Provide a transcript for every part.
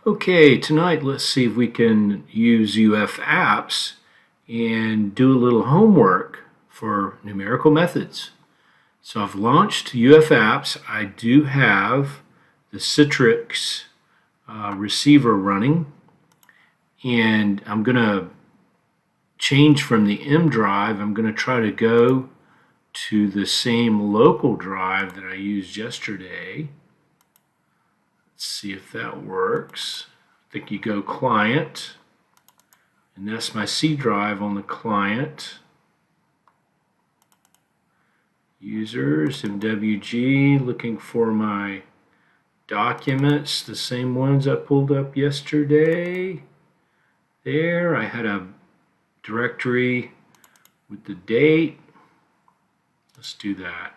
Okay, tonight let's see if we can use UF apps and do a little homework for numerical methods. So I've launched UF apps. I do have the Citrix receiver running, and I'm going to change from the M drive. I'm going to try to go to the same local drive that I used yesterday. Let's see if that works. I think you go client, and that's my C drive on the client. Users, MWG, looking for my documents, the same ones I pulled up yesterday. There, I had a directory with the date. Let's do that.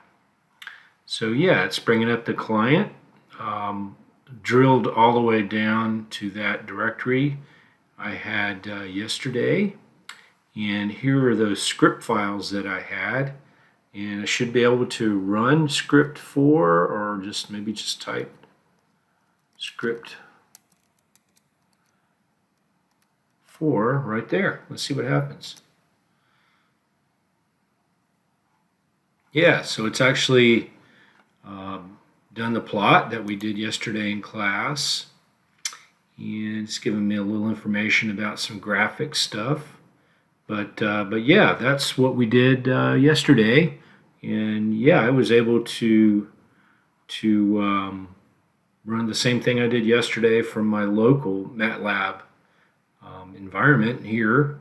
So yeah, it's bringing up the client. Drilled all the way down to that directory I had yesterday, and here are those script files that I had, and I should be able to run script 4 or maybe just type script 4 right there. Let's see what happens. Yeah, so it's actually done the plot that we did yesterday in class, and it's given me a little information about some graphic stuff. But yeah, that's what we did yesterday, and yeah, I was able to run the same thing I did yesterday from my local Matlab environment here.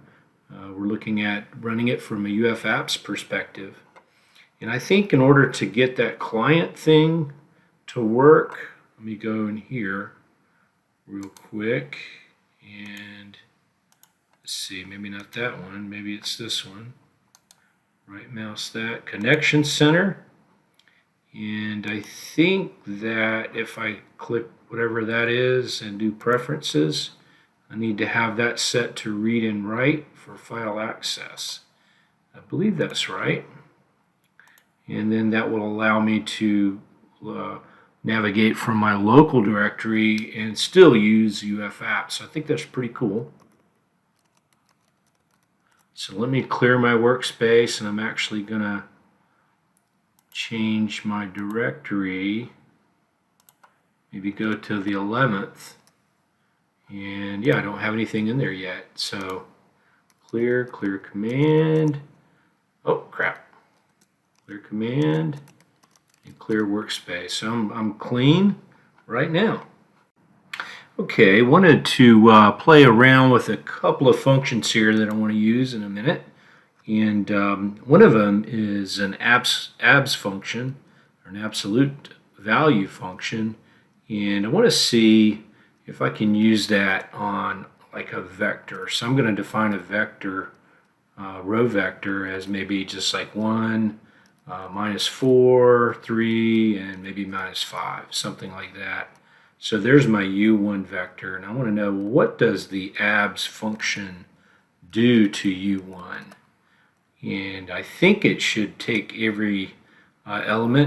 We're looking at running it from a UF apps perspective. And I think in order to get that client thing to work, let me go in here real quick and let's see, maybe not that one, maybe it's this one. Right mouse that, connection center. And I think that if I click whatever that is and do preferences, I need to have that set to read and write for file access. I believe that's right. And then that will allow me to navigate from my local directory and still use UF apps. So I think that's pretty cool. So let me clear my workspace, and I'm actually going to change my directory. Maybe go to the 11th. And yeah, I don't have anything in there yet. So clear command. Oh, crap. Clear command and clear workspace. So I'm clean right now. Okay, wanted to play around with a couple of functions here that I want to use in a minute. And one of them is an abs function, or an absolute value function. And I want to see if I can use that on like a vector. So I'm going to define a vector, row vector, as maybe just like 1, -4, 3, and maybe -5, something like that. So there's my U1 vector, and I want to know, what does the abs function do to U1? And I think it should take every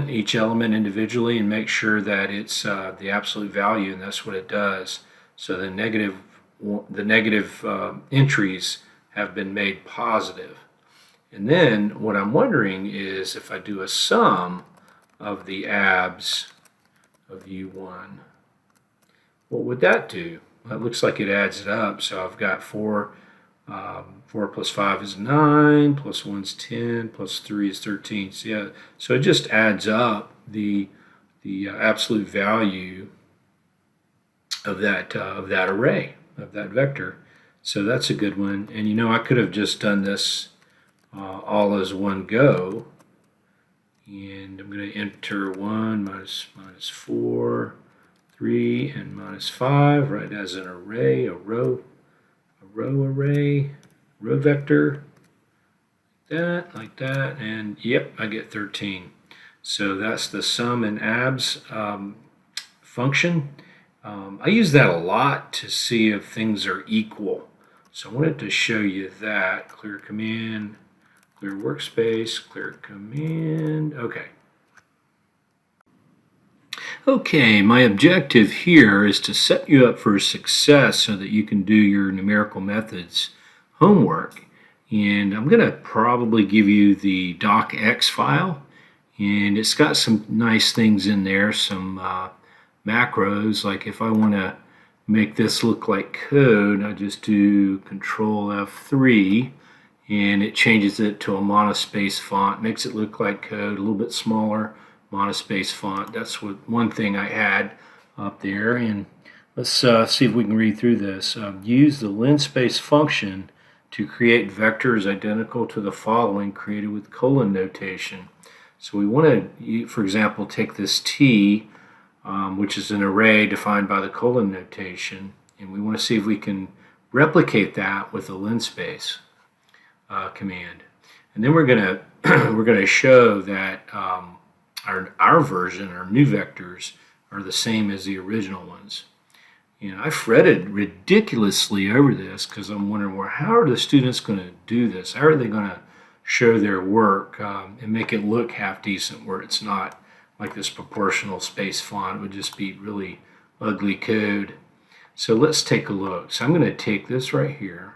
each element individually, and make sure that it's the absolute value, and that's what it does. So the negative entries have been made positive. And then what I'm wondering is, if I do a sum of the abs of U1, what would that do? Well, it looks like it adds it up. So I've got 4 plus 5 is 9, plus 1 is 10, plus 3 is 13. So yeah, so it just adds up the absolute value of that array, of that vector. So that's a good one. And you know, I could have just done this all as one go, and I'm going to enter 1 minus 4, 3, and -5, right, as an array, a row array, row vector, like that, and yep, I get 13. So that's the sum and abs function. I use that a lot to see if things are equal. So I wanted to show you that. Clear command, clear workspace, clear command. Okay. Okay, my objective here is to set you up for success so that you can do your numerical methods homework. And I'm going to probably give you the docx file, and it's got some nice things in there, some macros. Like if I want to make this look like code, I just do Control F3 and it changes it to a monospace font, makes it look like code, a little bit smaller monospace font. That's one thing I had up there. And let's see if we can read through this. Use the linspace function to create vectors identical to the following created with colon notation. So we want to, for example, take this T, which is an array defined by the colon notation, and we want to see if we can replicate that with the linspace command. And then we're gonna show that our version, our new vectors, are the same as the original ones. You know, I fretted ridiculously over this because I'm wondering, well, how are the students going to do this? How are they going to show their work and make it look half decent where it's not like this proportional space font? It would just be really ugly code. So let's take a look. So I'm going to take this right here,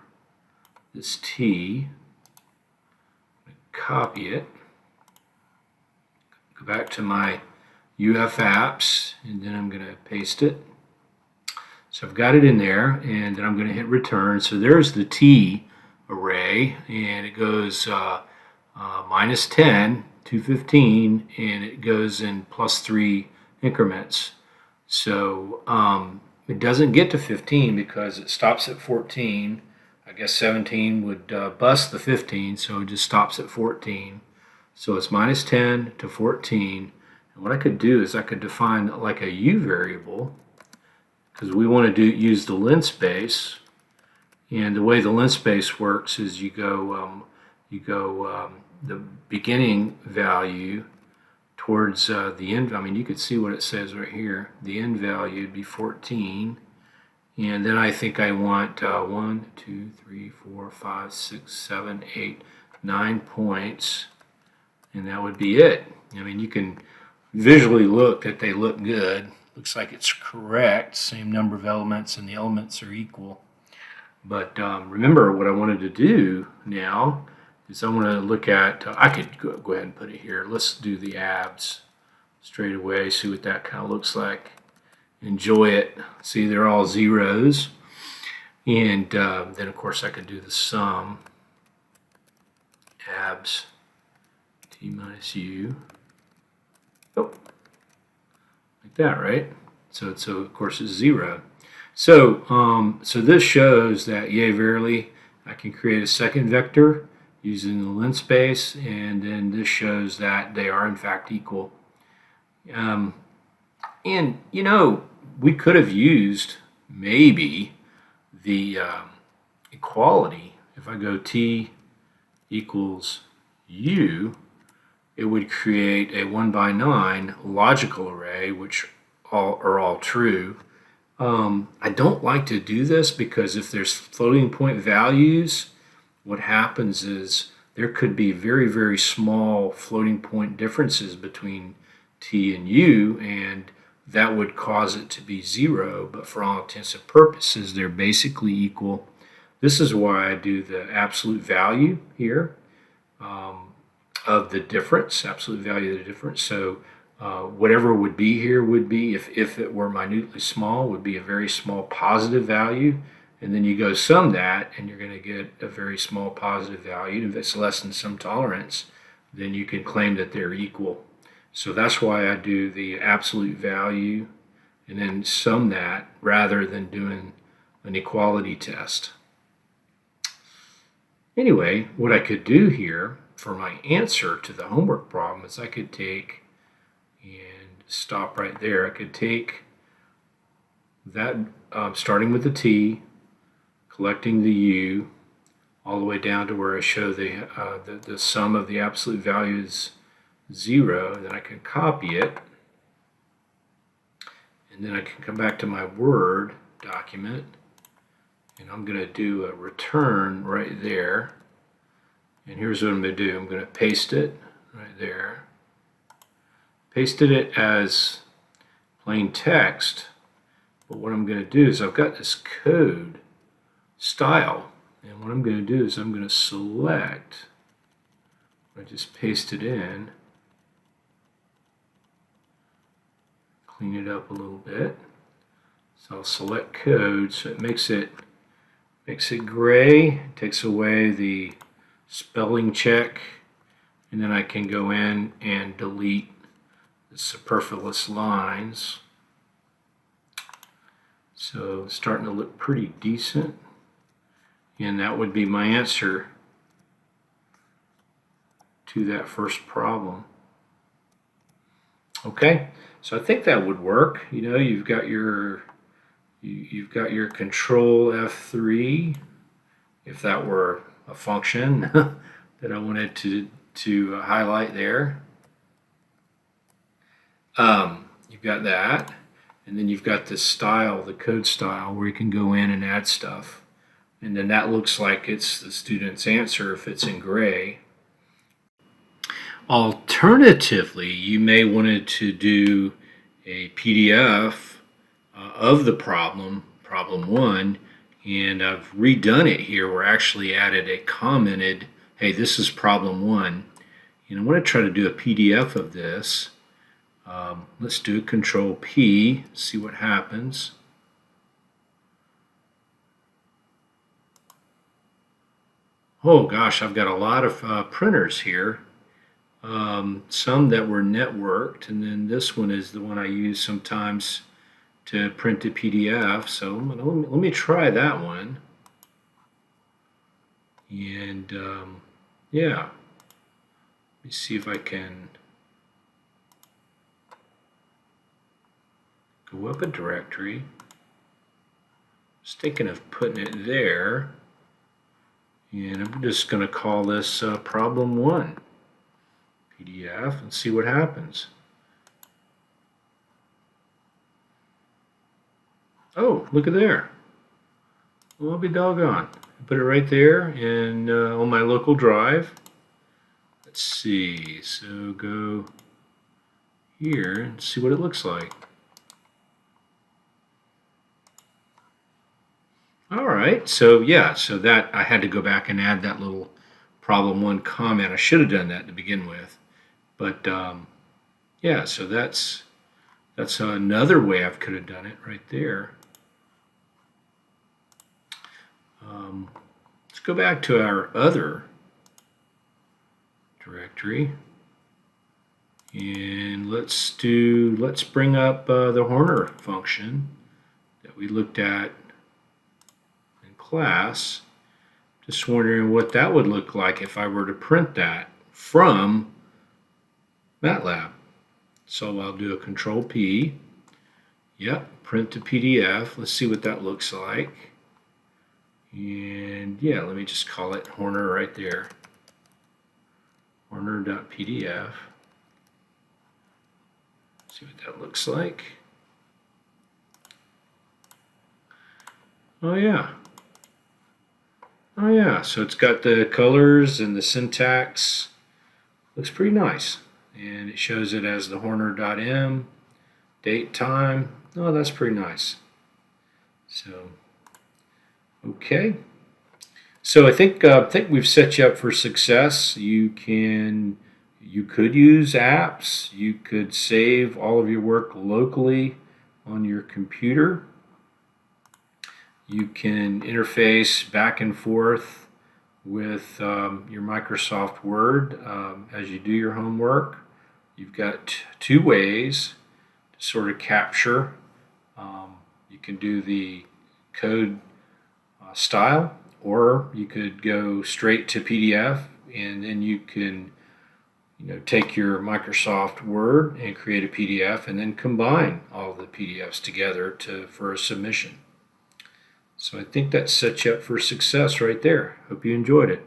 this T, copy it, go back to my UF apps, and then I'm going to paste it. So I've got it in there, and then I'm going to hit return. So there's the T array, and it goes minus 10 to 15, and it goes in +3 increments. So it doesn't get to 15 because it stops at 14. I guess 17 would bust the 15, so it just stops at 14. So it's minus 10 to 14. And what I could do is I could define like a U variable, because we want to use the linspace. And the way the linspace works is you go the beginning value towards the end. I mean, you could see what it says right here. The end value would be 14. And then I think I want 1, 2, 3, 4, 5, 6, 7, 8, 9 points. And that would be it. I mean, you can visually look that they look good. Looks like it's correct. Same number of elements and the elements are equal. But remember what I wanted to do now is I want to look at, I could go ahead and put it here. Let's do the abs straight away, see what that kind of looks like. Enjoy it. See, they're all zeros. And then, of course, I could do the sum. Abs T minus U. Oh, like that, right? So of course, it's 0. So, so this shows that, yea, verily, I can create a second vector using the linspace, and then this shows that they are, in fact, equal. And, you know, we could have used maybe the equality. If I go T equals U, it would create a 1×9 logical array, which are all true. I don't like to do this because if there's floating point values, what happens is there could be very, very small floating point differences between T and U, and that would cause it to be 0, but for all intents and purposes, they're basically equal. This is why I do the absolute value here of the difference, absolute value of the difference. So whatever would be here would be, if it were minutely small, would be a very small positive value. And then you go sum that, and you're going to get a very small positive value. If it's less than some tolerance, then you can claim that they're equal. So that's why I do the absolute value and then sum that rather than doing an equality test. Anyway, what I could do here for my answer to the homework problem is I could take and stop right there. I could take that, starting with the T, collecting the U, all the way down to where I show the sum of the absolute values 0, then I can copy it, and then I can come back to my Word document, and I'm going to do a return right there. And here's what I'm going to do. I'm going to paste it right there. Pasted it as plain text. But what I'm going to do is I've got this code style, and what I'm going to do is I'm going to select, I just paste it in, clean it up a little bit. So I'll select code, so it makes it gray, takes away the spelling check, and then I can go in and delete the superfluous lines. So it's starting to look pretty decent, and that would be my answer to that first problem. Okay, so I think that would work. You know, you've got your control F3, if that were a function that I wanted to highlight there. You've got that, and then you've got this style, the code style, where you can go in and add stuff. And then that looks like it's the student's answer if it's in gray. Alternatively, you may want to do a PDF of the problem 1, and I've redone it here where I actually added a commented, hey, this is problem 1, and I want to try to do a PDF of this. Let's do Control P, see what happens. Oh gosh, I've got a lot of printers here. Some that were networked, and then this one is the one I use sometimes to print a PDF. So let me try that one. And yeah, let me see if I can go up a directory. Just thinking of putting it there, and I'm just going to call this problem 1 PDF and see what happens. Oh, look at there. Well, I'll be doggone. Put it right there in on my local drive. Let's see. So go here and see what it looks like. All right. So yeah. So that I had to go back and add that little problem 1 comment. I should have done that to begin with. But yeah. So that's another way I could have done it right there. Let's go back to our other directory, and let's bring up the Horner function that we looked at in class. Just wondering what that would look like if I were to print that from Matlab. So I'll do a Control P. Yep, print to PDF. Let's see what that looks like. And yeah, let me just call it Horner right there. Horner.pdf. See what that looks like. Oh yeah. Oh yeah, so it's got the colors and the syntax. Looks pretty nice. And it shows it as the Horner.m, date, time. Oh, that's pretty nice. So, okay. So I think we've set you up for success. You could use apps. You could save all of your work locally on your computer. You can interface back and forth with your Microsoft Word as you do your homework. You've got 2 ways to sort of capture. You can do the code style, or you could go straight to PDF, and then you can take your Microsoft Word and create a PDF, and then combine all the PDFs together for a submission. So I think that sets you up for success right there. Hope you enjoyed it.